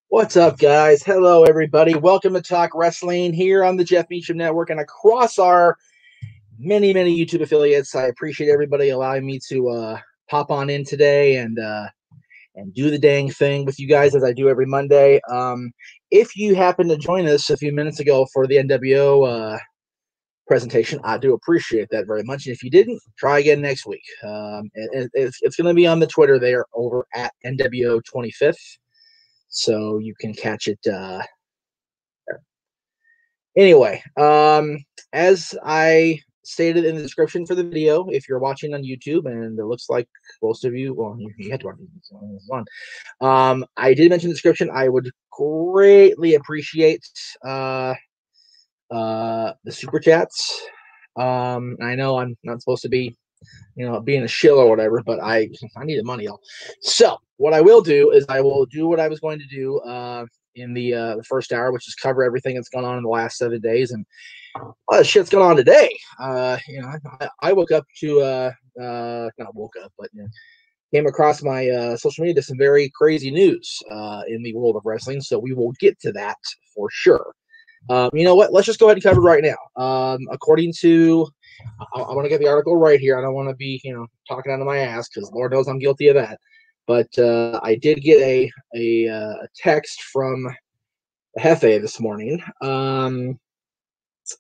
What's up, guys? Hello, everybody. Welcome to Talk Wrestling here on the JEFF MEACHAM Network and across our many YouTube affiliates. I appreciate everybody allowing me to pop on in today and do the dang thing with you guys as I do every Monday. If you happen to join us a few minutes ago for the NWO presentation, I do appreciate that very much. And if you didn't, try again next week. It's going to be on the Twitter there over at NWO 25th. So you can catch it there. Anyway, as I stated in the description for the video, if you're watching on YouTube, and it looks like most of you, well, you had to watch on. I did mention the description. I would greatly appreciate the super chats. I know I'm not supposed to be, being a shill or whatever, but I need the money, y'all. So what I will do is I will do what I was going to do in the first hour, which is cover everything that's gone on in the last 7 days, and a lot of shit's going on today. I woke up to not woke up, but came across my social media to some very crazy news in the world of wrestling. So we will get to that for sure. You know what? Let's just go ahead and cover it right now. According to, I want to get the article right here. I don't want to be, talking out of my ass because Lord knows I'm guilty of that. But I did get a text from the Jefe this morning.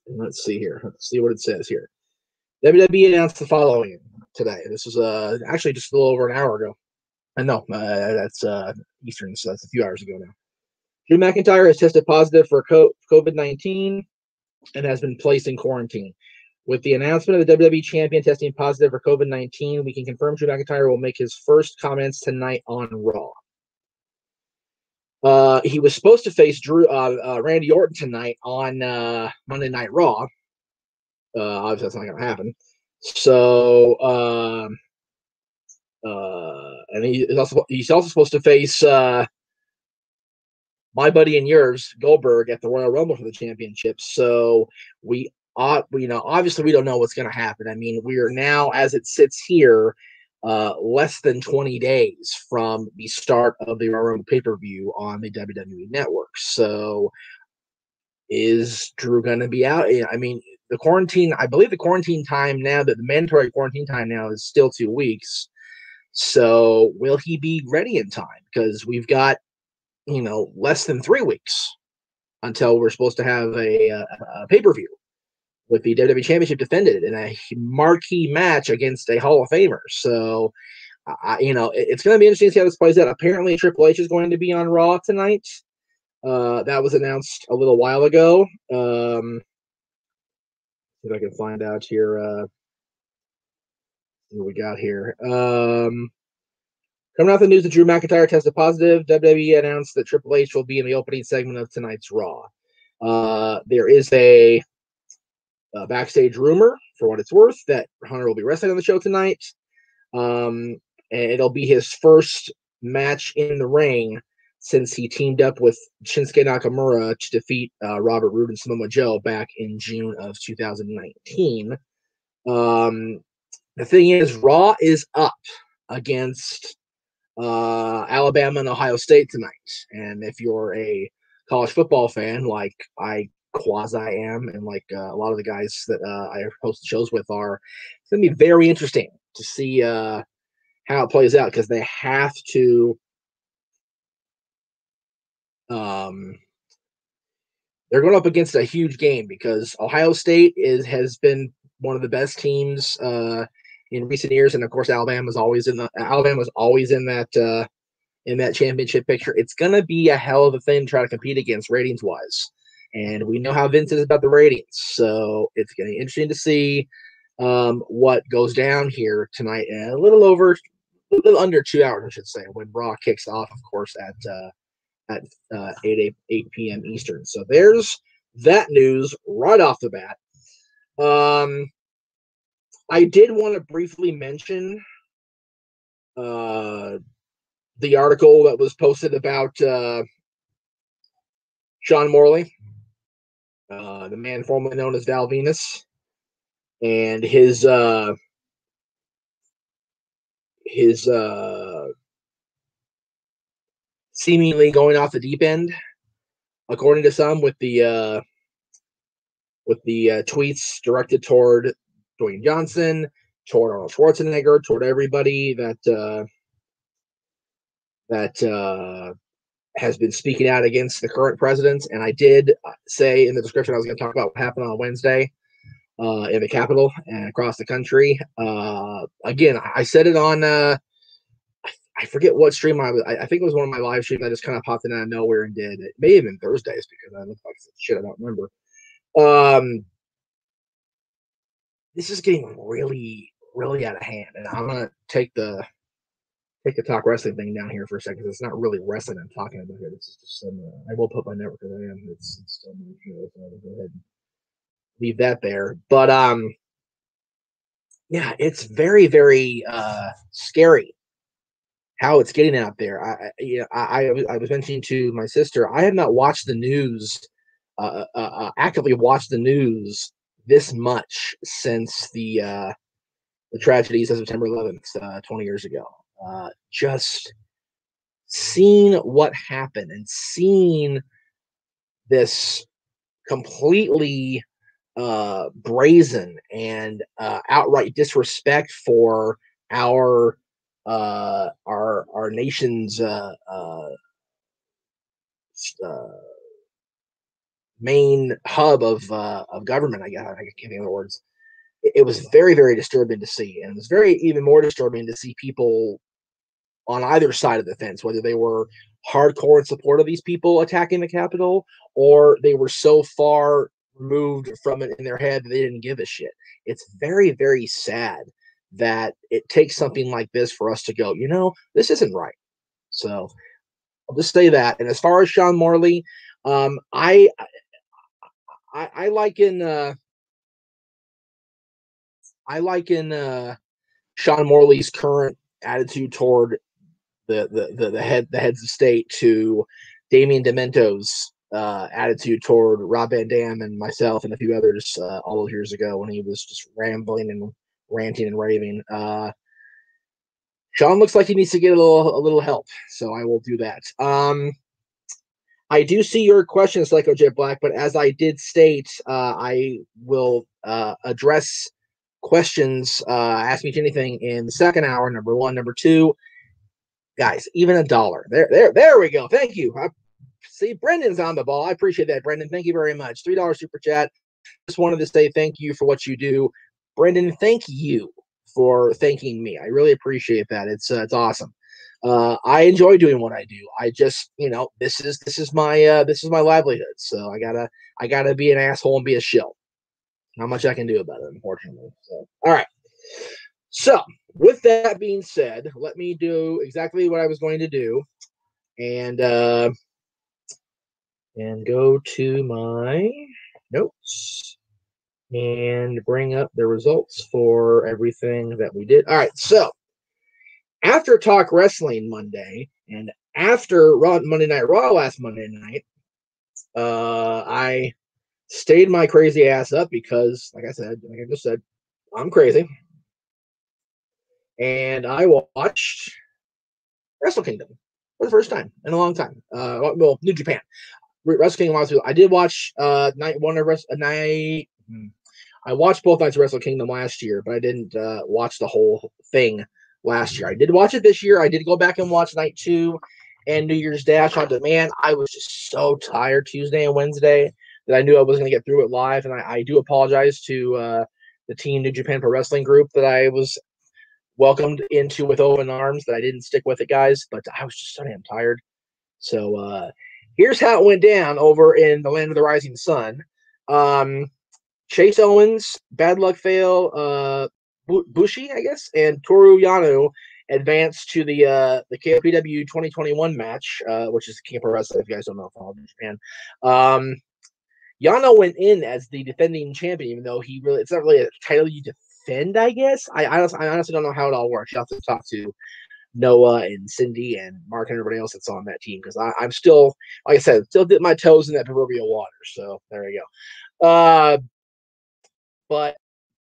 Let's see here. Let's see what it says here. WWE announced the following today. This was actually just a little over an hour ago. No, that's Eastern, so that's a few hours ago now. Drew McIntyre has tested positive for COVID-19 and has been placed in quarantine. With the announcement of the WWE Champion testing positive for COVID-19, we can confirm Drew McIntyre will make his first comments tonight on Raw. He was supposed to face Randy Orton tonight on Monday Night Raw. Obviously, that's not going to happen. So, and he's also supposed to face my buddy and yours, Goldberg, at the Royal Rumble for the championship. So obviously we don't know what's going to happen. I mean, we are now, as it sits here, less than 20 days from the start of the Royal Rumble pay-per-view on the WWE Network. So is Drew going to be out? I mean, the quarantine, I believe the quarantine time now, the mandatory quarantine time now is still 2 weeks. So will he be ready in time? Because we've got, less than 3 weeks until we're supposed to have a pay-per-view with the WWE Championship defended in a marquee match against a Hall of Famer. So, it's going to be interesting to see how this plays out. Apparently, Triple H is going to be on Raw tonight. That was announced a little while ago. See if I can find out here. What we got here. Coming out the news that Drew McIntyre tested positive, WWE announced that Triple H will be in the opening segment of tonight's Raw. There is a backstage rumor, for what it's worth, that Hunter will be wrestling on the show tonight. And it'll be his first match in the ring since he teamed up with Shinsuke Nakamura to defeat Robert Roode and Samoa Joe back in June of 2019. The thing is, Raw is up against Alabama and Ohio State tonight. And if you're a college football fan, like I quasi am, and like a lot of the guys that I host shows with are, it's going to be very interesting to see how it plays out, because they have to they're going up against a huge game, because Ohio State has been one of the best teams in recent years, and of course Alabama's always in that championship picture. It's going to be a hell of a thing to try to compete against ratings wise, and we know how Vince is about the ratings, so it's going to be interesting to see what goes down here tonight, and a little under 2 hours, I should say, when Raw kicks off, of course, at 8 p.m. Eastern. So there's that news right off the bat. I did want to briefly mention the article that was posted about Sean Morley, the man formerly known as Val Venus, and his seemingly going off the deep end, according to some, with the tweets directed toward Dwayne Johnson, toward Arnold Schwarzenegger, toward everybody that has been speaking out against the current president. And I did say in the description I was going to talk about what happened on Wednesday in the Capitol and across the country. Again, I said it on I forget what stream I think it was one of my live streams. I just kind of popped in out of nowhere and did. It may have been Thursdays because I looked like shit. I don't remember. This is getting really, really out of hand, and I'm gonna take the talk wrestling thing down here for a second. Because it's not really wrestling I'm talking about here. This is just some. I will put my network because I am. It's still so I'll go ahead and leave that there. But yeah, it's very, very scary how it's getting out there. I was mentioning to my sister, I have not watched the news, actively watched the news this much since the tragedies of September 11th, 20 years ago. Just seeing what happened and seeing this completely brazen and outright disrespect for our nation's main hub of government. I can't think of the words. It was very, very disturbing to see, and it was even more disturbing to see people on either side of the fence, whether they were hardcore in support of these people attacking the Capitol, or they were so far removed from it in their head that they didn't give a shit. It's very, very sad that it takes something like this for us to go, this isn't right. So I'll just say that. And as far as Sean Morley, I liken Sean Morley's current attitude toward the heads of state to Damien Demento's attitude toward Rob Van Dam and myself and a few others all those years ago when he was just rambling and ranting and raving. Sean looks like he needs to get a little help, so I will do that. I do see your question, Psycho Jet Black, but as I did state, I will address questions. Ask me anything in the second hour. Number one, number two, guys, even $1. There we go. Thank you. See, Brendan's on the ball. I appreciate that, Brendan. Thank you very much. $3 super chat. Just wanted to say thank you for what you do, Brendan. Thank you for thanking me. I really appreciate that. It's awesome. I enjoy doing what I do. I just, this is my livelihood. So I gotta be an asshole and be a shill. Not much I can do about it, unfortunately. So, all right. So, with that being said, let me do exactly what I was going to do, and go to my notes and bring up the results for everything that we did. All right. So, after Talk Wrestling Monday and after Monday Night Raw last Monday night, I stayed my crazy ass up because, like I just said, I'm crazy. And I watched Wrestle Kingdom for the first time in a long time. Well, New Japan. Wrestle Kingdom. I did watch night one of night. I watched both nights of Wrestle Kingdom last year, but I didn't watch the whole thing last year. I did watch it this year. I did go back and watch night 2 and New Year's Dash on demand. I was just so tired Tuesday and Wednesday that I knew I wasn't going to get through it live. And I do apologize to the Team New Japan Pro Wrestling group that I was welcomed into with open arms, that I didn't stick with it, guys. But I was just so damn tired. So here's how it went down over in the Land of the Rising Sun. Chase Owens, Bad Luck Fail, Bushi, I guess, and Toru Yano advanced to the KOPW 2021 match, which is King of Pro Wrestling. If you guys don't know, from Japan. Yano went in as the defending champion, even though it's not really a title you defend, I guess. I honestly don't know how it all works. You have to talk to Noah and Cindy and Mark and everybody else that's on that team, because I'm still, like I said, still dip my toes in that proverbial water. So there you go. But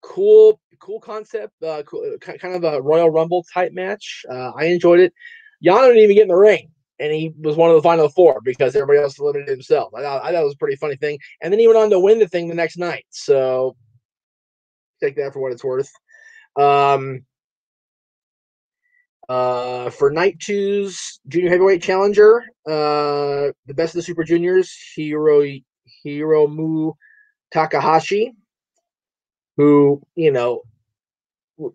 cool concept, kind of a Royal Rumble type match. I enjoyed it. Yano didn't even get in the ring, and he was one of the final four because everybody else eliminated himself. I thought it was a pretty funny thing. And then he went on to win the thing the next night. So take that for what it's worth. For night two's junior heavyweight challenger, the best of the Super Juniors, Hiromu Takahashi, who,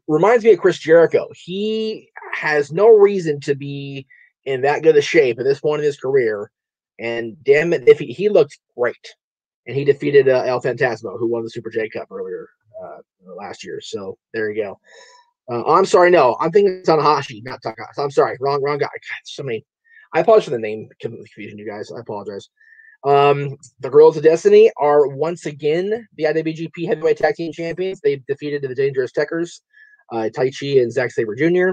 reminds me of Chris Jericho. He has no reason to be in that good a shape at this point in his career. And damn it, if he looked great. And he defeated El Fantasma, who won the Super J Cup earlier last year. So there you go. I'm sorry, no, I'm thinking Tanahashi, not Takahashi. I'm sorry, wrong guy. God, so many. I apologize for the name confusion, you guys. I apologize. The Girls of Destiny are once again the IWGP Heavyweight Tag Team Champions. They defeated the Dangerous Tekkers, Taichi and Zack Sabre Jr.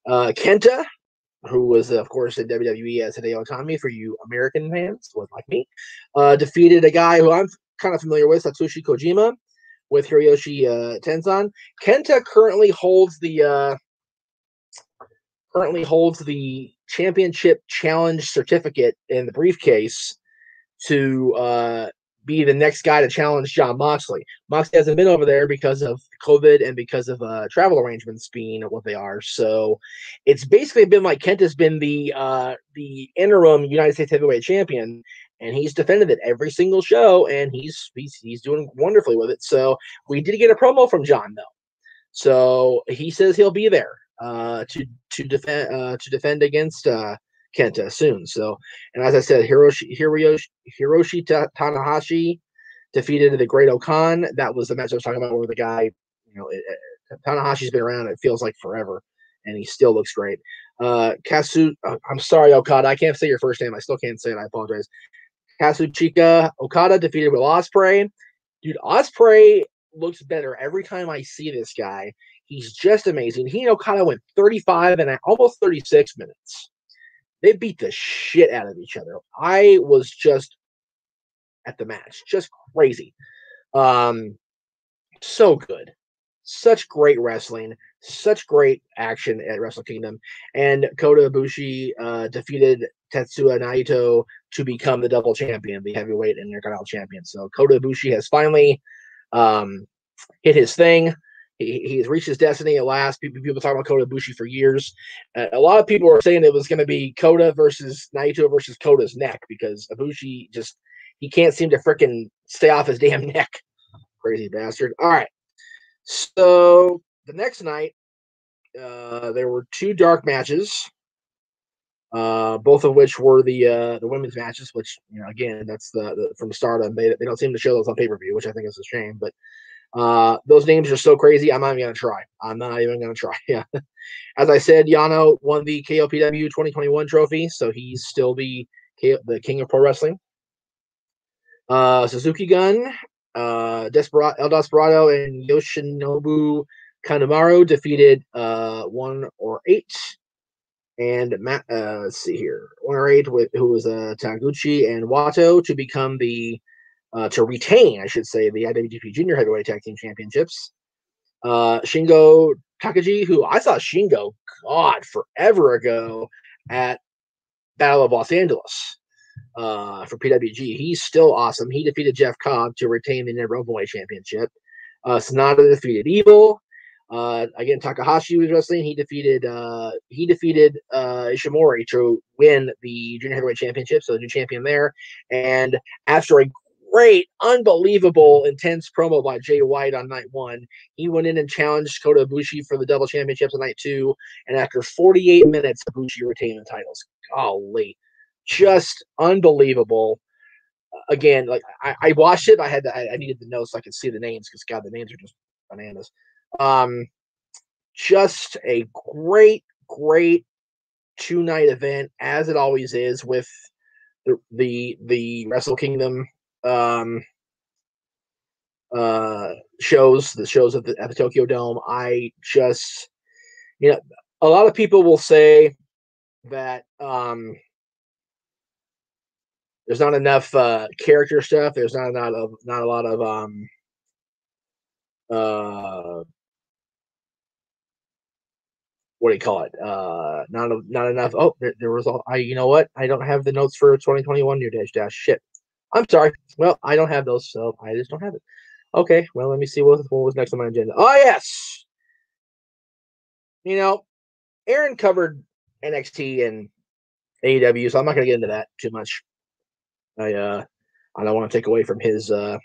Kenta, who was, of course, in WWE as Hideo Itami for you American fans, like me, defeated a guy who I'm kind of familiar with, Satoshi Kojima, with Hiroyoshi Tenzan. Kenta currently holds the championship challenge certificate in the briefcase to be the next guy to challenge Jon Moxley. Moxley hasn't been over there because of COVID and because of travel arrangements being what they are. So it's basically been like Kenta's been the interim United States Heavyweight Champion, and he's defended it every single show, and he's doing wonderfully with it. So we did get a promo from Jon, though. So he says he'll be there to defend against Kenta soon. So, and as I said, Hiroshi Tanahashi defeated the Great Okan. That was the match I was talking about where the guy, Tanahashi's been around, it feels like forever, and he still looks great. I'm sorry, Okada. I can't say your first name. I still can't say it. I apologize. Kazuchika Okada defeated Will Ospreay. Dude, Ospreay looks better every time I see this guy. He's just amazing. He and Okada went 35 and almost 36 minutes. They beat the shit out of each other. I was just at the match. Just crazy. So good. Such great wrestling. Such great action at Wrestle Kingdom. And Kota Ibushi defeated Tetsuya Naito to become the double champion, the heavyweight and Intercontinental champion. So Kota Ibushi has finally hit his thing. He's reached his destiny at last. People talk about Kota Ibushi for years. A lot of people are saying it was going to be Kota versus Naito versus Kota's neck, because Ibushi he can't seem to frickin' stay off his damn neck. Crazy bastard. All right. So the next night, there were two dark matches, both of which were the women's matches, which, again, that's the from Stardom. They don't seem to show those on pay-per-view, which I think is a shame. But those names are so crazy, I'm not even going to try. I'm not even going to try. Yeah. As I said, Yano won the KOPW 2021 trophy, so he's still the king of pro wrestling. Suzuki Gun, El Desperado, and Yoshinobu Kanemaru defeated 1 or 8. And let's see here, 1 or 8, who was Taguchi and Wato, to become to retain, I should say, the IWGP Junior Heavyweight Tag Team Championships. Shingo Takagi, who I saw Shingo, forever ago at Battle of Los Angeles for PWG. He's still awesome. He defeated Jeff Cobb to retain the Never Openweight Championship. Sonata defeated Evil. Again, Takahashi was wrestling. He defeated Ishimori to win the Junior Heavyweight Championship, so the new champion there. And after a great, unbelievable, intense promo by Jay White on night 1, he went in and challenged Kota Ibushi for the double championships on night 2. And after 48 minutes, Ibushi retained the titles. Golly, just unbelievable. again, like I watched it. I needed the notes so I could see the names because God, the names are just bananas. Just a great 2-night event, as it always is with the Wrestle Kingdom shows, the shows at the Tokyo Dome. I just, a lot of people will say that there's not enough character stuff. There's not a lot of what do you call it? Not enough. Oh, there was all. You know what? I don't have the notes for 2021 New Dash. Shit. I'm sorry. Well, I don't have those, so I just don't have it. Okay. Well, let me see what was next on my agenda. Oh yes. Aaron covered NXT and AEW, so I'm not going to get into that too much. I don't want to take away from his job,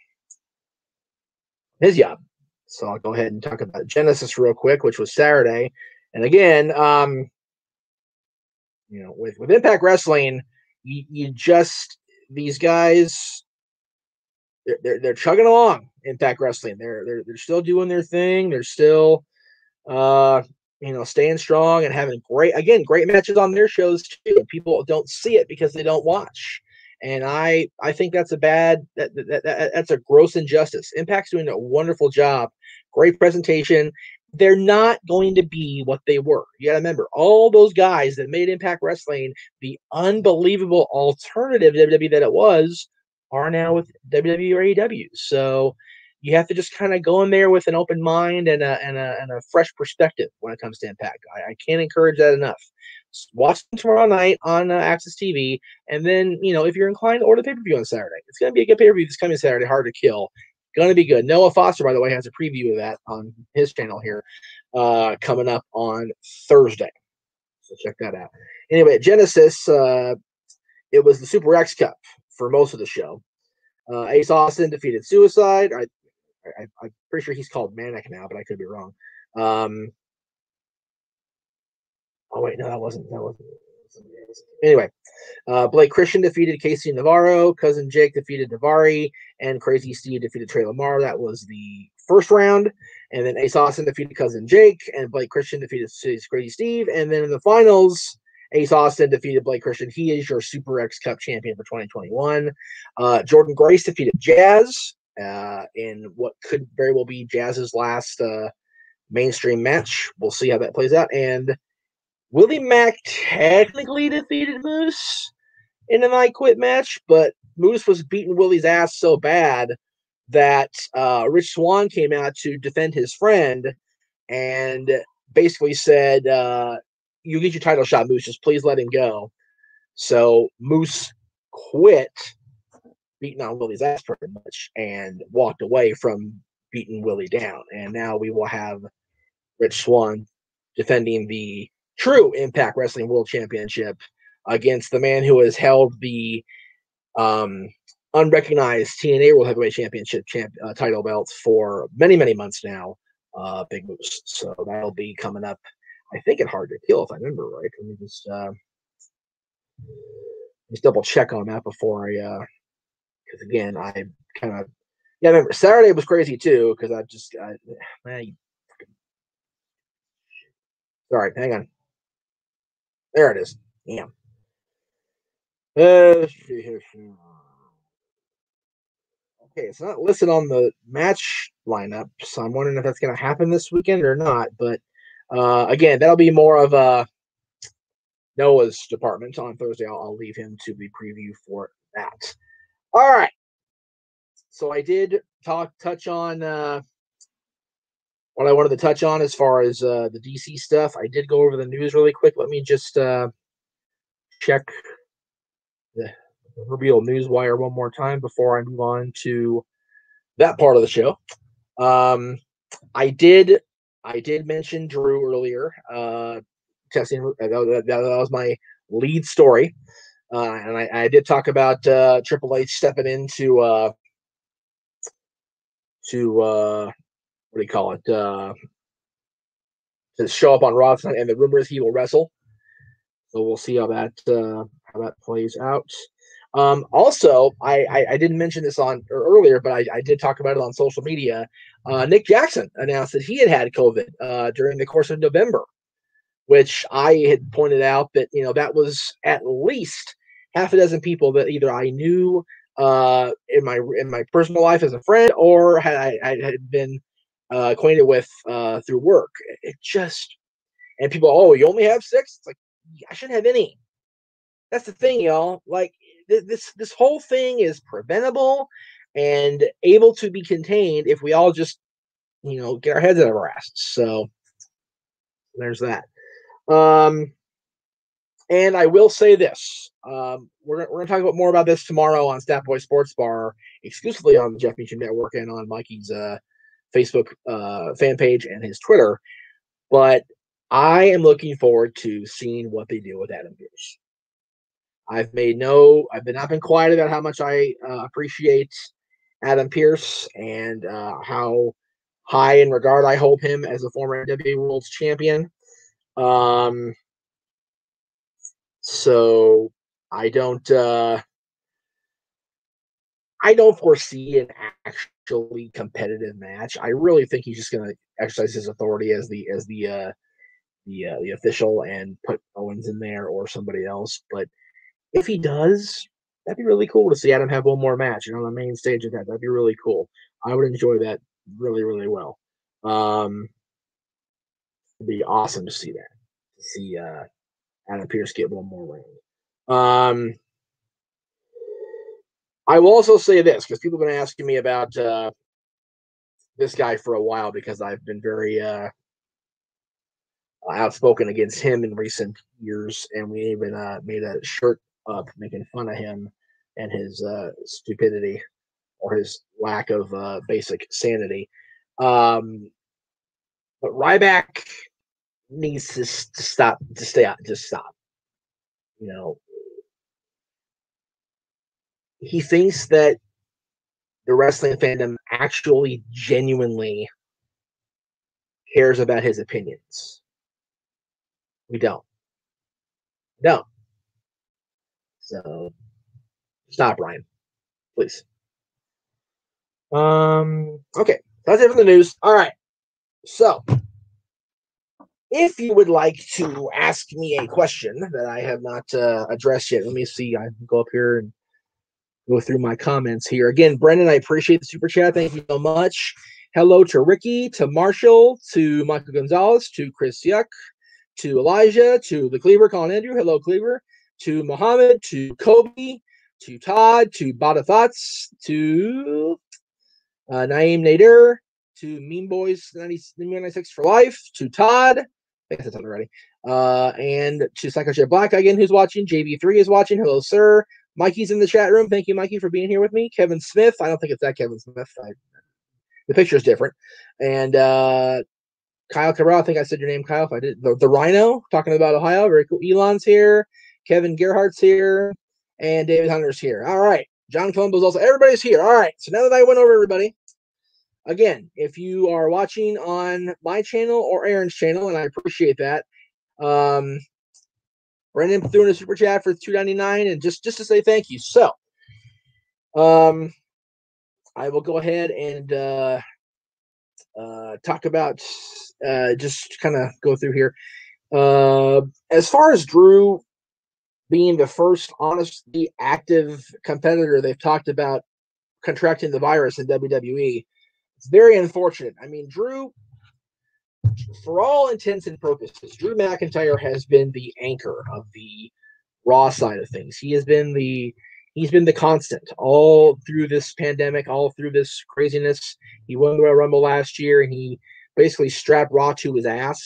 so I'll go ahead and talk about Genesis real quick, which was Saturday. And again, with Impact Wrestling, you just, these guys, they're chugging along. Impact Wrestling, they're still doing their thing. They're still staying strong and having great matches on their shows too. People don't see it because they don't watch. And I think that's that's a gross injustice. Impact's doing a wonderful job. Great presentation. They're not going to be what they were. You got to remember, all those guys that made Impact Wrestling the unbelievable alternative WWE that it was are now with WWE or AEW. So you have to just kind of go in there with an open mind and a fresh perspective when it comes to Impact. I can't encourage that enough. Watch them tomorrow night on Access TV, and then if you're inclined to order the pay-per-view on Saturday, it's going to be a good pay-per-view this coming Saturday. Hard to kill. Going to be good. Noah Foster, by the way, has a preview of that on his channel here coming up on Thursday. So check that out. Anyway, Genesis, it was the Super X Cup for most of the show. Ace Austin defeated Suicide. I'm pretty sure he's called Manic now, but I could be wrong. Oh wait, no, that wasn't. Anyway, Blake Christian defeated Casey Navarro. Cousin Jake defeated Davari, and Crazy Steve defeated Trey Lamar. That was the first round. And then Ace Austin defeated Cousin Jake, and Blake Christian defeated Crazy Steve. And then in the finals, Ace Austin defeated Blake Christian. He is your Super X Cup champion for 2021. Jordan Grace defeated Jazz in what could very well be Jazz's last mainstream match. We'll see how that plays out. And Willie Mack technically defeated Moose in an I Quit match, but Moose was beating Willie's ass so bad that Rich Swann came out to defend his friend and basically said, you get your title shot, Moose. Just please let him go. So Moose quit beating on Willie's ass pretty much and walked away from beating Willie down. And now we will have Rich Swann defending the true Impact Wrestling World Championship against the man who has held the unrecognized TNA World Heavyweight Championship title belts for many, many months now, Big Moose. So that'll be coming up, I think, at Hard to Kill, if I remember right. Let me just double check on that before I, because again, I kind of, yeah, I remember Saturday was crazy too, because sorry, hang on. There it is. Yeah. Okay, it's not listed on the match lineup, so I'm wondering if that's going to happen this weekend or not. But again, that'll be more of Noah's department on Thursday. I'll leave him to the preview for that. All right. So I did touch on what I wanted to touch on as far as the DC stuff. I did go over the news really quick. Let me just check the proverbial news wire one more time before I move on to that part of the show. I did mention Drew earlier. Testing that was my lead story, and I did talk about Triple H stepping into what do you call it? To show up on Raw tonight, and the rumor is he will wrestle. So we'll see how that plays out. Also, I didn't mention this on earlier, but I did talk about it on social media. Nick Jackson announced that he had COVID during the course of November, which I had pointed out that that was at least half a dozen people that either I knew in my personal life as a friend or I had been acquainted with through work. It just and people, oh, you only have 6? It's like I shouldn't have any. That's the thing, y'all. Like this whole thing is preventable and able to be contained if we all just get our heads out of our asses. So there's that. And I will say this: we're going to talk about more about this tomorrow on Stat Boy Sports Bar, exclusively on the Jeff Meacham Network and on Mikey's Facebook fan page and his Twitter. But I am looking forward to seeing what they do with Adam Pearce. I've not been quiet about how much I appreciate Adam Pearce and how high in regard I hold him as a former NWA World Champion. So I don't foresee an actually competitive match. I really think he's just going to exercise his authority as the official and put Owens in there or somebody else. But if he does, that'd be really cool to see Adam have one more match on the main stage of that. That'd be really cool. I would enjoy that really, really well. It'd be awesome to see that. To see Adam Pearce get one more ring. I will also say this because people have been asking me about this guy for a while because I've been very outspoken against him in recent years, and we even made a shirt up making fun of him and his stupidity or his lack of basic sanity. But Ryback needs to stop. Just stop. He thinks that the wrestling fandom actually genuinely cares about his opinions. We don't. So stop, Ryan. Please. Okay. That's it for the news. All right. So if you would like to ask me a question that I have not addressed yet, let me see. I can go up here and go through my comments here. Again, Brendan, I appreciate the super chat. Thank you so much. Hello to Ricky, to Marshall, to Michael Gonzalez, to Chris Yuck, to Elijah, to the Cleaver, Colin Andrew. Hello, Cleaver. To Mohammed, to Kobe, to Todd, to Bada Thoughts, to Naeem Nader, to Mean Boys 96 for Life, to Todd. I think that's already. And to Psycho Chef Black again, who's watching. JV3 is watching. Hello, sir. Mikey's in the chat room. Thank you, Mikey, for being here with me. Kevin Smith. I don't think it's that Kevin Smith. The picture is different. And Kyle Cabral. I think I said your name, Kyle. If I did, the Rhino talking about Ohio. Very cool. Elon's here. Kevin Gerhardt's here. And David Hunter's here. All right. John Columbo's also. Everybody's here. All right. So now that I went over everybody, again, if you are watching on my channel or Aaron's channel, and I appreciate that, Brendan threw in a super chat for $2.99, and just to say thank you. So, I will go ahead and talk about just kind of go through here. As far as Drew being the first honestly active competitor they've talked about contracting the virus in WWE, it's very unfortunate. I mean, Drew, for all intents and purposes, Drew McIntyre has been the anchor of the Raw side of things. He's been the constant all through this pandemic, all through this craziness. He won the Royal Rumble last year, and he basically strapped Raw to his ass,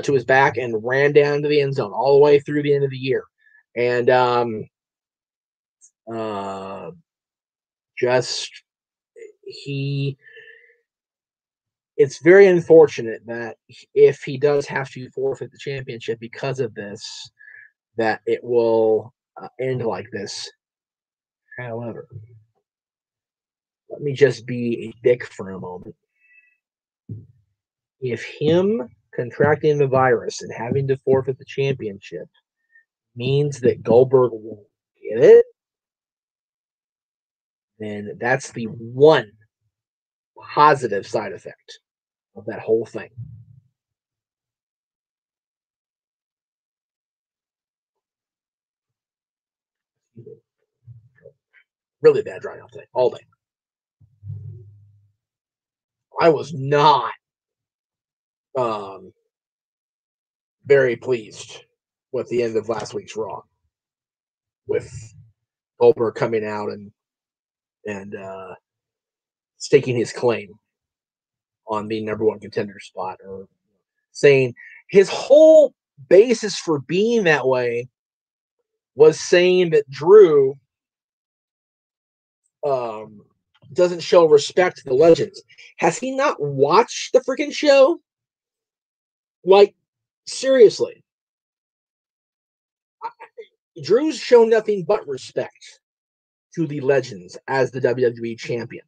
to his back, and ran down to the end zone all the way through the end of the year. And it's very unfortunate that if he does have to forfeit the championship because of this, that it will end like this. However, let me just be a dick for a moment. If him contracting the virus and having to forfeit the championship means that Goldberg won't get it, And that's the one positive side effect of that whole thing. Really bad dry mouth thing all day. I was not very pleased with the end of last week's Raw, with Goldberg coming out and staking his claim on the number one contender spot, or saying his whole basis for being that way was saying that Drew doesn't show respect to the legends. Has he not watched the freaking show? Like, seriously. Drew's shown nothing but respect to the legends as the WWE champion.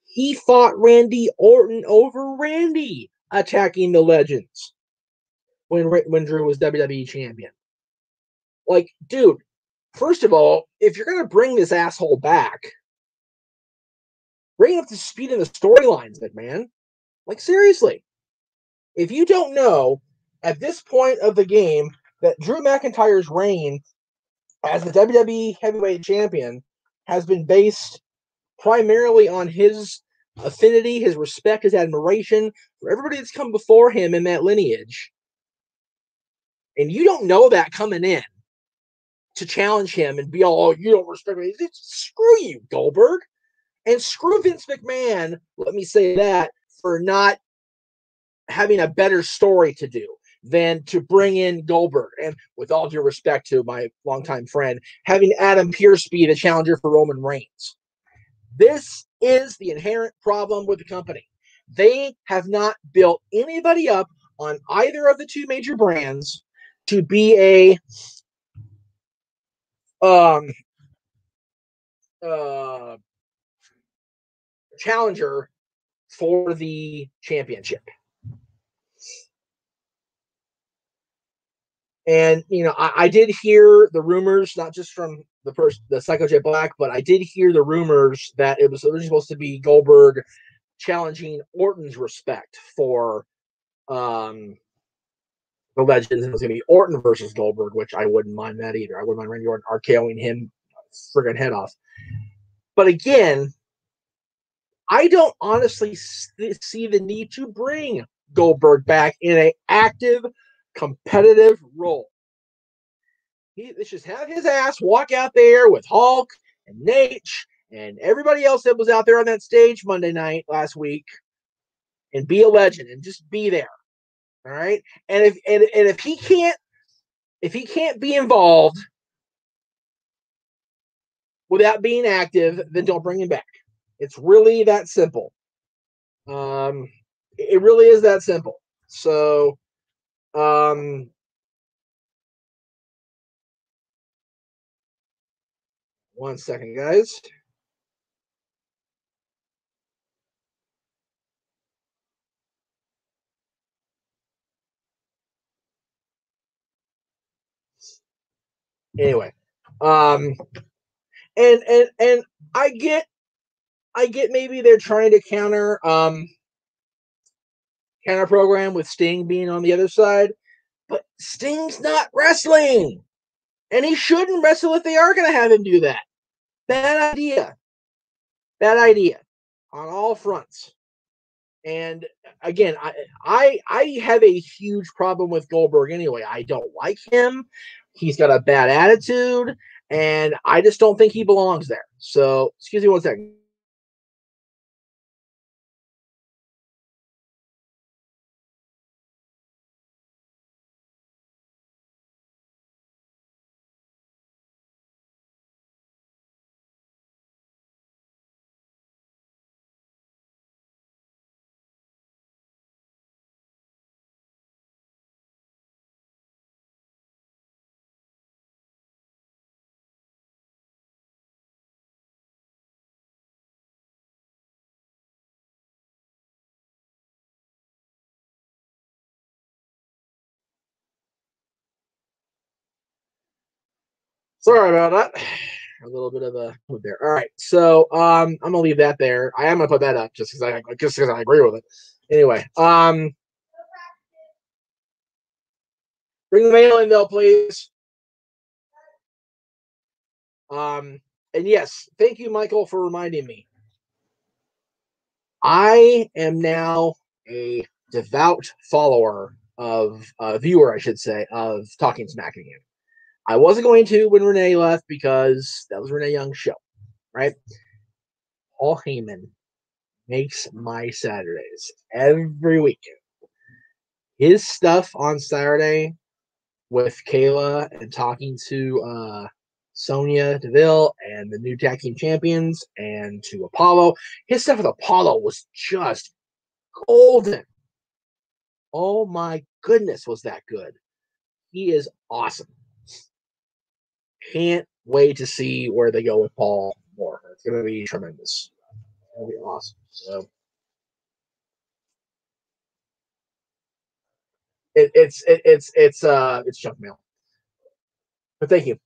He fought Randy Orton over Randy attacking the legends when Drew was WWE champion. Like, dude, first of all, if you're going to bring this asshole back, bring up to speed in the storylines, McMahon. Like, seriously. If you don't know, at this point of the game, that Drew McIntyre's reign as the WWE Heavyweight Champion has been based primarily on his affinity, his respect, his admiration for everybody that's come before him in that lineage, and you don't know that coming in to challenge him and be all, oh, you don't respect me. Screw you, Goldberg. And screw Vince McMahon, let me say that, for not having a better story to do than to bring in Goldberg. And with all due respect to my longtime friend, having Adam Pearce be the challenger for Roman Reigns. This is the inherent problem with the company. They have not built anybody up on either of the two major brands to be a challenger for the championship. And, you know, I did hear the rumors, not just from the Psycho J Black, but I did hear the rumors that it was originally supposed to be Goldberg challenging Orton's respect for the legends. It was going to be Orton versus Goldberg, which I wouldn't mind that either. I wouldn't mind Randy Orton RKOing him friggin' head off. But again, I don't honestly see the need to bring Goldberg back in an active, competitive role. Let's just have his ass walk out there with Hulk and Nate and everybody else that was out there on that stage Monday night last week and be a legend and just be there. All right. And if he can't be involved without being active, then don't bring him back. It's really that simple. It really is that simple. So, one second, guys. Anyway, and I get maybe they're trying to counter program with Sting being on the other side, but Sting's not wrestling, and he shouldn't wrestle if they are going to have him do that. Bad idea on all fronts. And again, I have a huge problem with Goldberg anyway. I don't like him. He's got a bad attitude, and I just don't think he belongs there. So, excuse me one second. Sorry about that. A little bit of a move there. All right, so I'm gonna leave that there. I am gonna put that up just because I agree with it. Anyway, bring the mail in though, please. And yes, thank you, Michael, for reminding me. I am now a devout follower of viewer, I should say, of Talking Smack again. I wasn't going to when Renee left because that was Renee Young's show, right? Paul Heyman makes my Saturdays every weekend. His stuff on Saturday with Kayla and talking to Sonya Deville and the new tag team champions and to Apollo. His stuff with Apollo was just golden. Oh my goodness, was that good. He is awesome. Can't wait to see where they go with Paul more. It's going to be tremendous. It's going to be awesome. So it's junk mail. But thank you.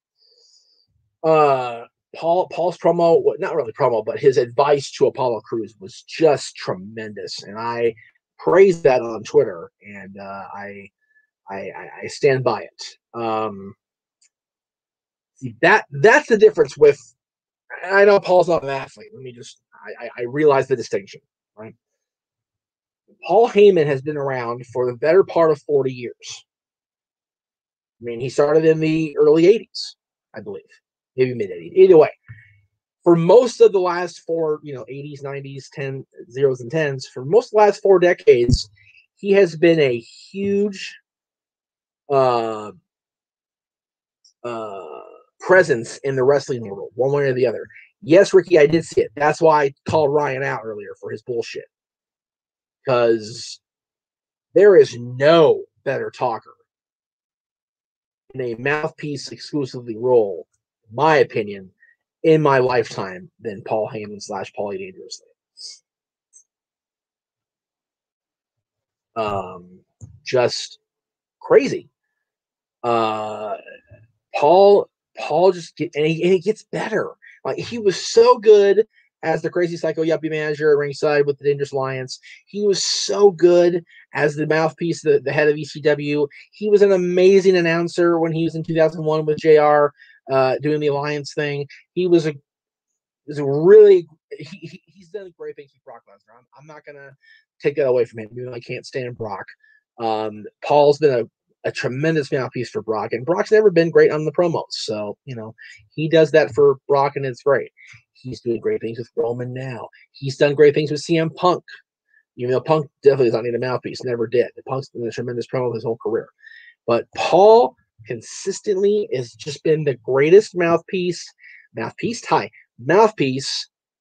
Paul's promo, not really promo, but his advice to Apollo Crews was just tremendous, and I praised that on Twitter, and I stand by it. See, that's the difference with. I know Paul's not an athlete. Let me just. I realize the distinction, right? Paul Heyman has been around for the better part of 40 years. I mean, he started in the early 80s, I believe, maybe mid 80s. Either way, for most of the last 80s, 90s, 10s, 0s, and 10s, for most of the last 4 decades, he has been a huge presence in the wrestling world, one way or the other. Yes, Ricky, I did see it. That's why I called Ryan out earlier for his bullshit. Because there is no better talker in a mouthpiece exclusively role, in my opinion, in my lifetime than Paul Heyman / Paulie Dangerously. Just crazy. Paul just and he gets better. Like he was so good as the crazy psycho yuppie manager at ringside with the Dangerous Alliance. He was so good as the mouthpiece, the head of ECW. He was an amazing announcer when he was in 2001 with JR doing the Alliance thing. He's done great things with Brock Lesnar. I'm not gonna take that away from him, even though I can't stand Brock. Paul's been a tremendous mouthpiece for Brock, and Brock's never been great on the promos. So, he does that for Brock, and it's great. He's doing great things with Roman now. He's done great things with CM Punk. Even though Punk definitely does not need a mouthpiece, never did. Punk's been a tremendous promo his whole career. But Paul consistently has just been the greatest mouthpiece,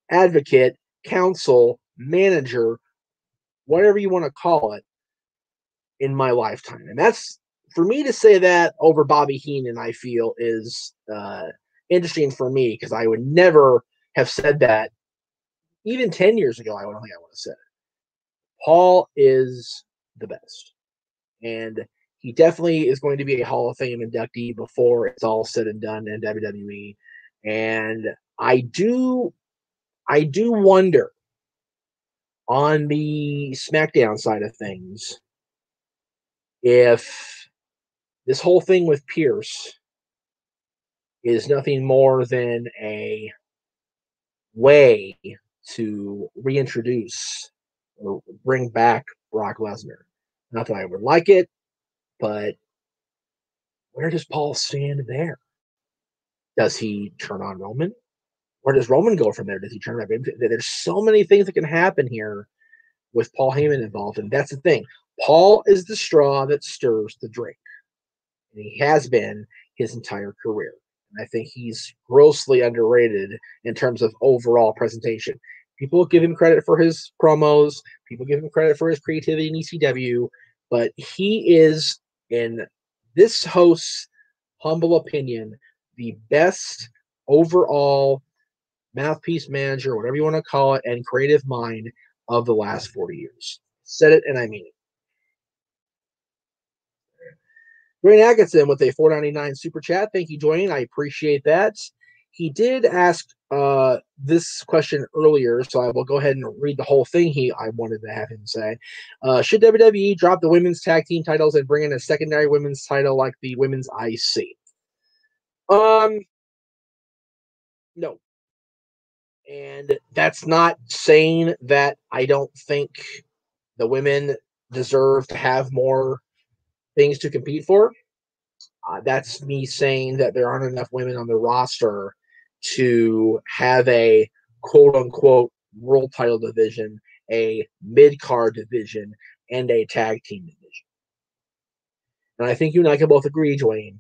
advocate, counsel, manager, whatever you want to call it, in my lifetime. And that's, for me to say that over Bobby Heenan, I feel is interesting for me, because I would never have said that even 10 years ago. I don't think I would have said it. Paul is the best, and he definitely is going to be a Hall of Fame inductee before it's all said and done in WWE. And I do wonder, on the SmackDown side of things, if this whole thing with Pierce is nothing more than a way to reintroduce or bring back Brock Lesnar. Not that I would like it, but where does Paul stand there? Does he turn on Roman? Where does Roman go from there? Does he turn back? There's so many things that can happen here with Paul Heyman involved, and that's the thing. Paul is the straw that stirs the drink, and he has been his entire career. And I think he's grossly underrated in terms of overall presentation. People give him credit for his promos. People give him credit for his creativity in ECW, but he is, in this host's humble opinion, the best overall mouthpiece manager, whatever you want to call it, and creative mind of the last 40 years. Said it, and I mean it. Dwayne Atkinson with a $4.99 super chat. Thank you, Dwayne. I appreciate that. He did ask this question earlier, so I will go ahead and read the whole thing I wanted to have him say. Should WWE drop the women's tag team titles and bring in a secondary women's title like the women's IC? No. And that's not saying that I don't think the women deserve to have more things to compete for. That's me saying that there aren't enough women on the roster to have a quote-unquote world title division, a mid-card division, and a tag team division. And I think you and I can both agree, Dwayne,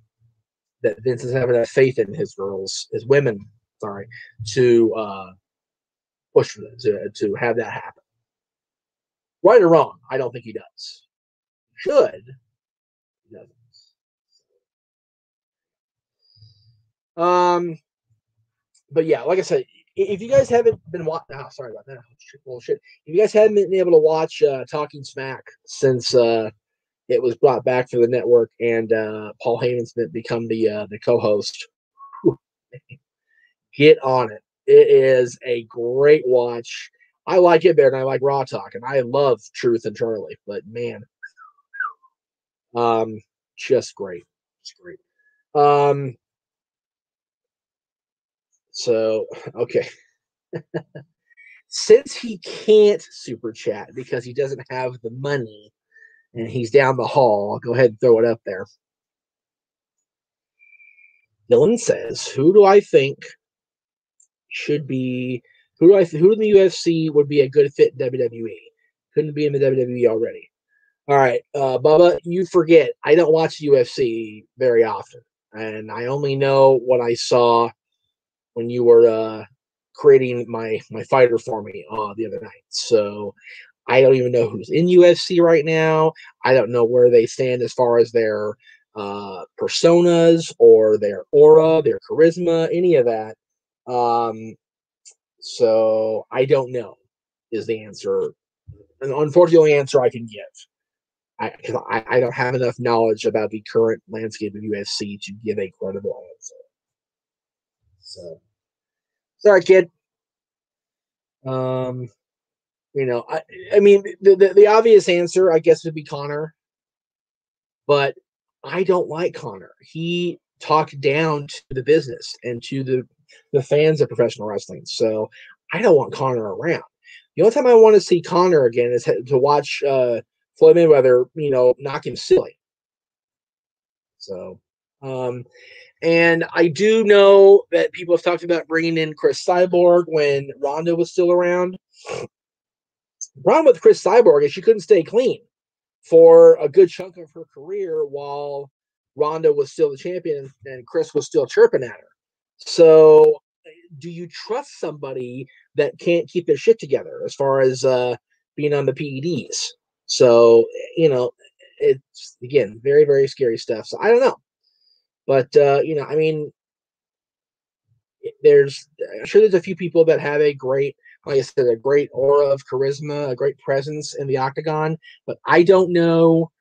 that Vince is having that faith in his women, to push for them, to have that happen. Right or wrong, I don't think he does. Should. He doesn't. But yeah, like I said, if you guys haven't been watching, sorry about that. Bullshit. If you guys haven't been able to watch Talking Smack since it was brought back to the network and Paul Heyman's become the co-host, get on it. It is a great watch. I like it better than I like Raw Talk, and I love Truth and Charlie, but man, just great. It's great. So, okay. Since he can't super chat because he doesn't have the money and he's down the hall, I'll go ahead and throw it up there. Dylan says, who do I think should be, who in the UFC would be a good fit in WWE? Couldn't be in the WWE already. All right, Bubba, you forget, I don't watch UFC very often, and I only know what I saw when you were creating my fighter for me the other night. So I don't even know who's in UFC right now. I don't know where they stand as far as their personas or their aura, their charisma, any of that. So I don't know is the answer. An unfortunately answer I can give. Because I don't have enough knowledge about the current landscape of UFC to give a credible answer. So, sorry, kid. I mean, the obvious answer, I guess, would be Connor. But I don't like Connor. He talked down to the business and to the fans of professional wrestling. So I don't want Connor around. The only time I want to see Connor again is to watch Floyd Mayweather, knock him silly. So, and I do know that people have talked about bringing in Chris Cyborg when Ronda was still around. The problem with Chris Cyborg is she couldn't stay clean for a good chunk of her career while Ronda was still the champion and Chris was still chirping at her. So, do you trust somebody that can't keep their shit together as far as being on the PEDs? So, it's, again, very, very scary stuff. So, I don't know. But, I mean, I'm sure there's a few people that have a great, like I said, a great aura of charisma, a great presence in the octagon, but I don't know,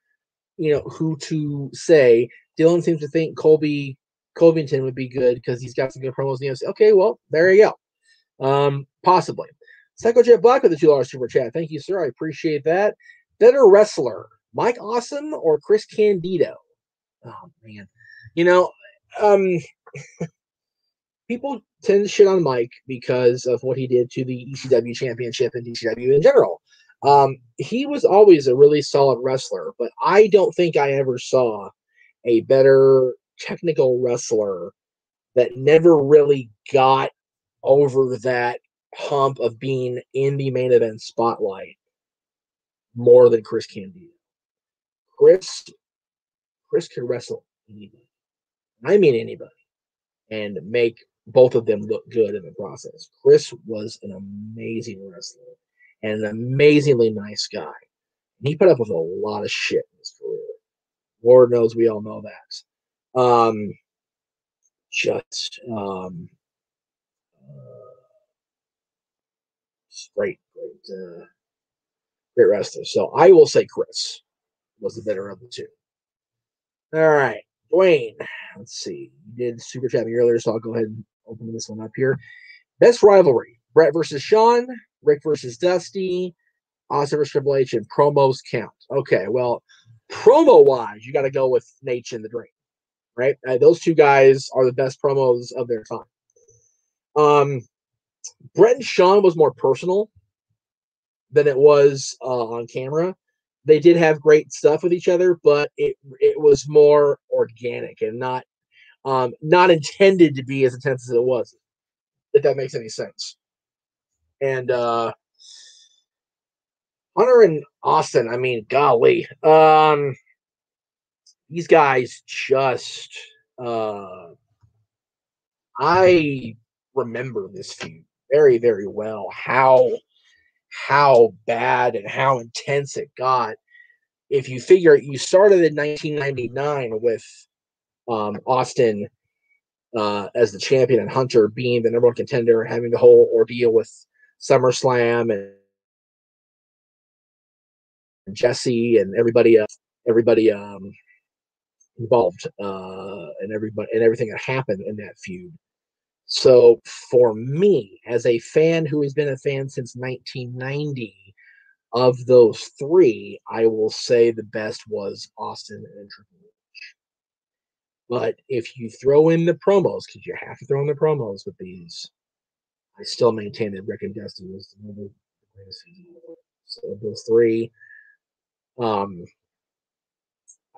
who to say. Dylan seems to think Covington would be good because he's got some good promos in the UFC. Okay, well, there you go. Possibly. Psycho Jet Black with the $2 super chat. Thank you, sir. I appreciate that. Better wrestler, Mike Awesome or Chris Candido? Oh, man. People tend to shit on Mike because of what he did to the ECW championship and ECW in general. He was always a really solid wrestler, but I don't think I ever saw a better technical wrestler that never really got over that hump of being in the main event spotlight more than Chris Candido. Chris could wrestle anybody. I mean anybody. And make both of them look good in the process. Chris was an amazing wrestler and an amazingly nice guy. And he put up with a lot of shit in his career. Lord knows we all know that. Great wrestler. So I will say Chris was the better of the two. All right, Dwayne. Let's see. You did super chat me earlier, so I'll go ahead and open this one up here. Best rivalry: Brett versus Shawn, Rick versus Dusty, Austin versus Triple H, and promos count. Okay, well, promo-wise, you got to go with Nate and the Dream, right? Those two guys are the best promos of their time. Brett and Shawn was more personal than it was on camera. They did have great stuff with each other, but it was more organic and not intended to be as intense as it was, if that makes any sense. And Hunter and Austin, I mean, golly, these guys just I remember this feud very, very well. How bad and how intense it got. If you figure you started in 1999 with Austin as the champion and Hunter being the number one contender, having the whole ordeal with SummerSlam and Jesse and everybody involved and everything that happened in that feud. So for me, as a fan who has been a fan since 1990, of those three, I will say the best was Austin and Triple H. But if you throw in the promos, because you have to throw in the promos with these, I still maintain that Rick and Dusty was the greatest season ever. So of those three, I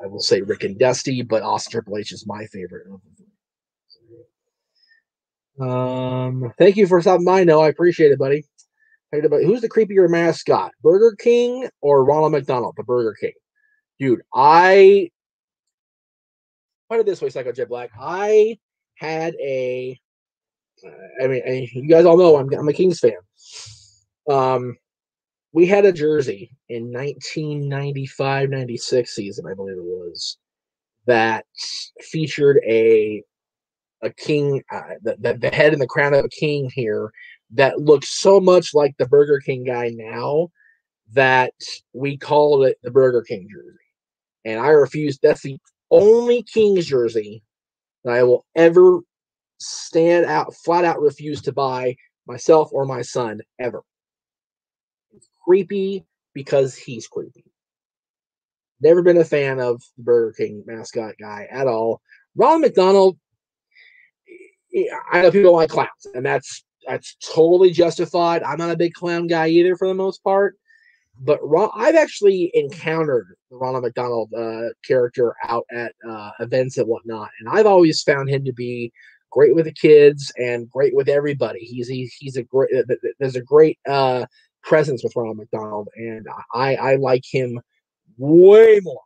will say Rick and Dusty, but Austin Triple H is my favorite of the three. Thank you for stopping by. No, I appreciate it, buddy. Who's the creepier mascot, Burger King or Ronald McDonald, the Burger King? Dude, I put it this way, Psycho Jet Black. I had you guys all know I'm a Kings fan. We had a jersey in 1995-96 season, I believe it was, that featured a king, the head and the crown of a king here that looked so much like the Burger King guy now that we called it the Burger King jersey. And I refuse. That's the only Kings jersey that I will ever flat out refuse to buy myself or my son ever. It's creepy because he's creepy. Never been a fan of the Burger King mascot guy at all. Ronald McDonald, I know people don't like clowns, and that's totally justified. I'm not a big clown guy either for the most part, but I've actually encountered the Ronald McDonald character out at events and whatnot, and I've always found him to be great with the kids and great with everybody. He's a great there's a great presence with Ronald McDonald, and I like him way more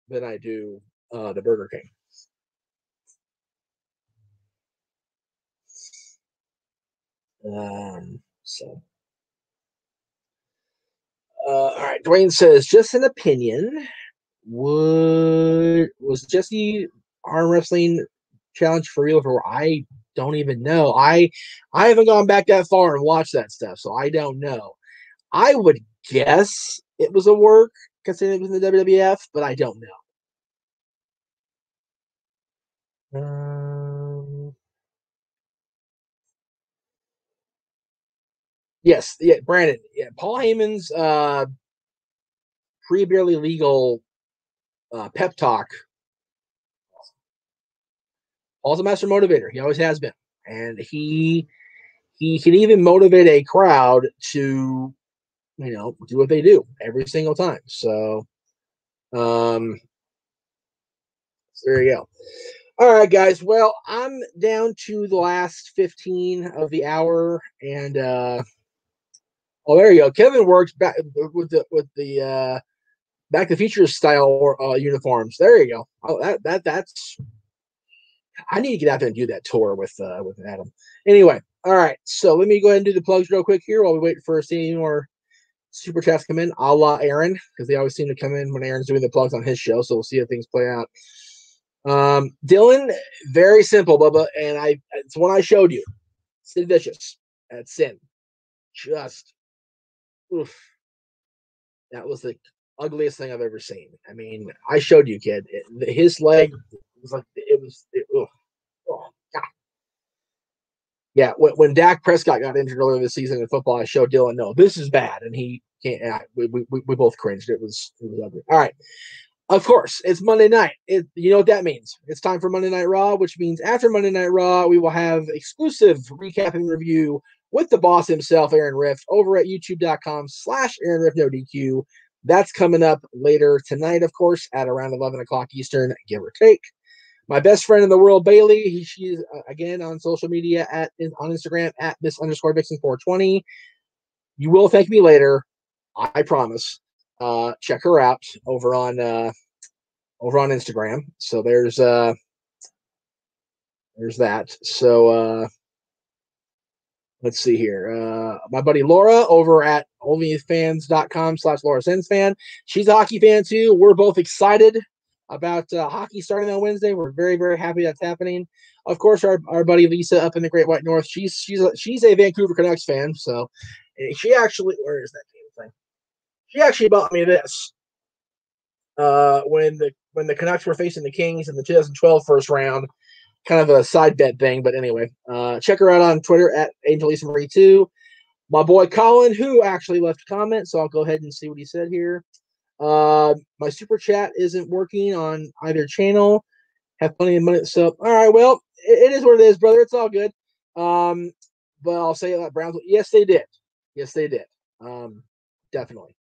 than I do the Burger King. All right. Dwayne says, just an opinion. Was Jesse arm wrestling challenge for real? I don't even know. I haven't gone back that far and watched that stuff, so I don't know. I would guess it was a work considering it was in the WWF, but I don't know. Yes, yeah, Brandon. Yeah, Paul Heyman's pre-barely legal pep talk. Paul's a master motivator. He always has been, and he can even motivate a crowd to, do what they do every single time. So, there you go. All right, guys. Well, I'm down to the last 15 of the hour, and there you go. Kevin works back with the Back to the Future style uniforms. There you go. Oh, that's. I need to get out there and do that tour with Adam. Anyway, all right. So let me go ahead and do the plugs real quick here while we wait for any more super chats come in, a la Aaron, because they always seem to come in when Aaron's doing the plugs on his show. So we'll see how things play out. Dylan, very simple, Bubba, and it's one I showed you. Sid Vicious at Sin. Just, oof. That was the ugliest thing I've ever seen. I mean, I showed you, kid. His leg was like, oh, God. Yeah, when Dak Prescott got injured earlier this season in football, I showed Dylan, no, this is bad, and he can't. We both cringed. It was ugly. All right. Of course, it's Monday night. You know what that means. It's time for Monday Night Raw, which means after Monday Night Raw, we will have exclusive recap and review with the boss himself, Aaron Rift, over at youtube.com/Aaron Rift No DQ. That's coming up later tonight, of course, at around 11 o'clock Eastern, give or take. My best friend in the world, Bailey, she's again on social media on Instagram at Miss_Vixen420. You will thank me later, I promise. Check her out over on Instagram. So there's that. So let's see here. My buddy Laura over at onlyfans.com/LauraSensFan. She's a hockey fan too. We're both excited about hockey starting on Wednesday. We're very, very happy that's happening. Of course, our buddy Lisa up in the Great White North. She's a Vancouver Canucks fan. So she actually, where is that thing? She actually bought me this when the Canucks were facing the Kings in the 2012 first round. Kind of a side bet thing, but anyway, check her out on Twitter at AngelLisaMarie2. My boy Colin, who actually left a comment, so I'll go ahead and see what he said here. My super chat isn't working on either channel. Have plenty of money, so all right. Well, it is what it is, brother. It's all good. But I'll say it like Browns. Yes, they did. Yes, they did. Definitely.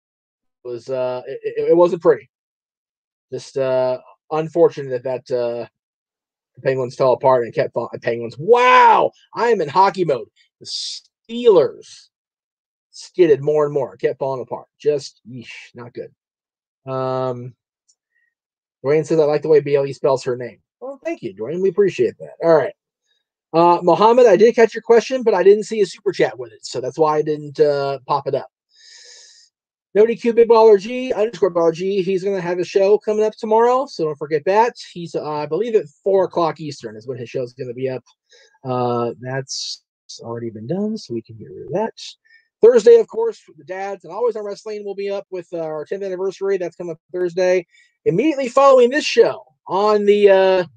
It wasn't pretty. Just unfortunate that the Penguins fell apart and kept falling. Penguins. Wow, I am in hockey mode. The Steelers skidded more and more, kept falling apart. Just not good. Dwayne says I like the way BLE spells her name. Well, thank you, Dwayne. We appreciate that. All right. Mohammed, I did catch your question, but I didn't see a super chat with it, so that's why I didn't pop it up. No DQ Big Baller G _Baller G. He's going to have a show coming up tomorrow, so don't forget that. He's, I believe, at 4 o'clock Eastern is when his show is going to be up. That's already been done, so we can get rid of that. Thursday, of course, the dads and Always on Wrestling will be up with our 10th anniversary. That's coming up Thursday. Immediately following this show on the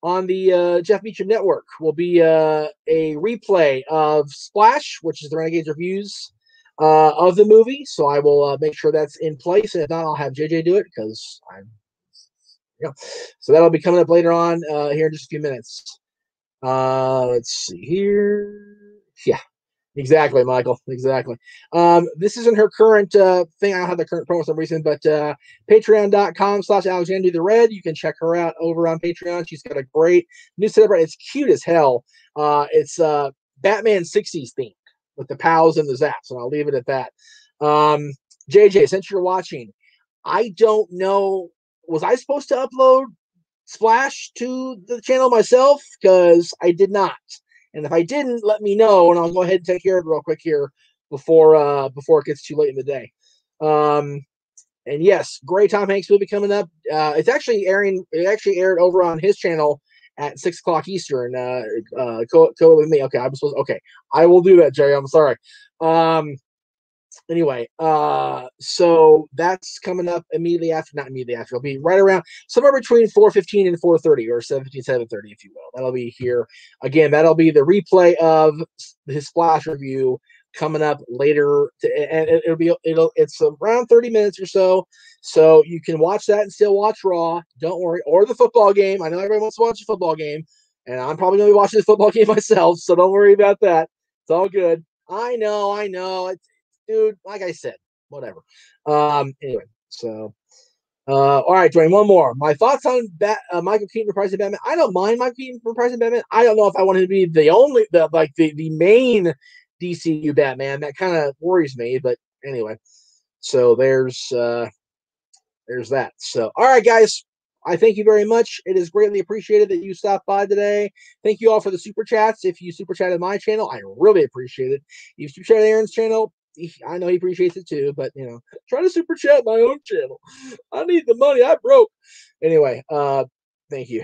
JEFF MEACHAM Network will be a replay of Splash, which is the Renegades reviews of the movie. So I will make sure that's in place. And if not, I'll have JJ do it because so that'll be coming up later on here in just a few minutes. Let's see here. Yeah. Exactly, Michael. Exactly. This isn't her current thing. I don't have the current promo for some reason, but patreon.com/Alexander the Red. You can check her out over on Patreon. She's got a great new setup. It's cute as hell. It's Batman 60s themed with the pows and the zaps, and I'll leave it at that. JJ, since you're watching, I don't know. Was I supposed to upload Splash to the channel myself? Because I did not. And if I didn't, let me know, and I'll go ahead and take care of it real quick here before it gets too late in the day. And yes, great Tom Hanks movie coming up. It's actually airing. It actually aired over on his channel at 6 o'clock Eastern. Go with me. Okay, I'm supposed. Okay, I will do that, Jerry. I'm sorry. Anyway, so that's coming up immediately after. Not immediately after. It'll be right around somewhere between 4:15 and 4:30, or 7:15, 7:30, if you will. That'll be here again. That'll be the replay of his Splash review coming up later, and it's around 30 minutes or so. So you can watch that and still watch Raw. Don't worry, or the football game. I know everybody wants to watch the football game, and I'm probably going to be watching the football game myself. So don't worry about that. It's all good. I know. Dude, like I said, whatever. Anyway, so all right, Dwayne, one more. My thoughts on Michael Keaton reprising Batman. I don't mind Michael Keaton reprising Batman. I don't know if I want him to be the main DCU Batman. That kind of worries me, but anyway. So there's that. So all right, guys. I thank you very much. It is greatly appreciated that you stopped by today. Thank you all for the super chats. If you super chatted my channel, I really appreciate it. If you super chatted Aaron's channel, I know he appreciates it too, but try to super chat my own channel. I need the money. I broke. Anyway, thank you.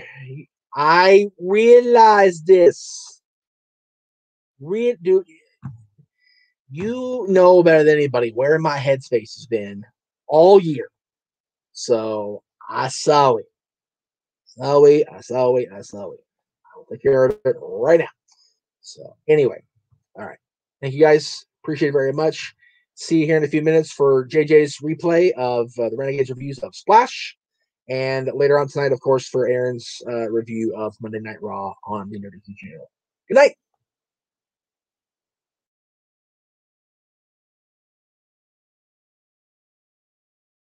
I realize this. Dude, you know better than anybody where my headspace has been all year. So I saw it. I saw it. I will take care of it right now. So anyway, all right. Thank you guys. Appreciate it very much. See you here in a few minutes for JJ's replay of the Renegades reviews of Splash. And later on tonight, of course, for Aaron's review of Monday Night Raw on the Nerdy channel. Good night.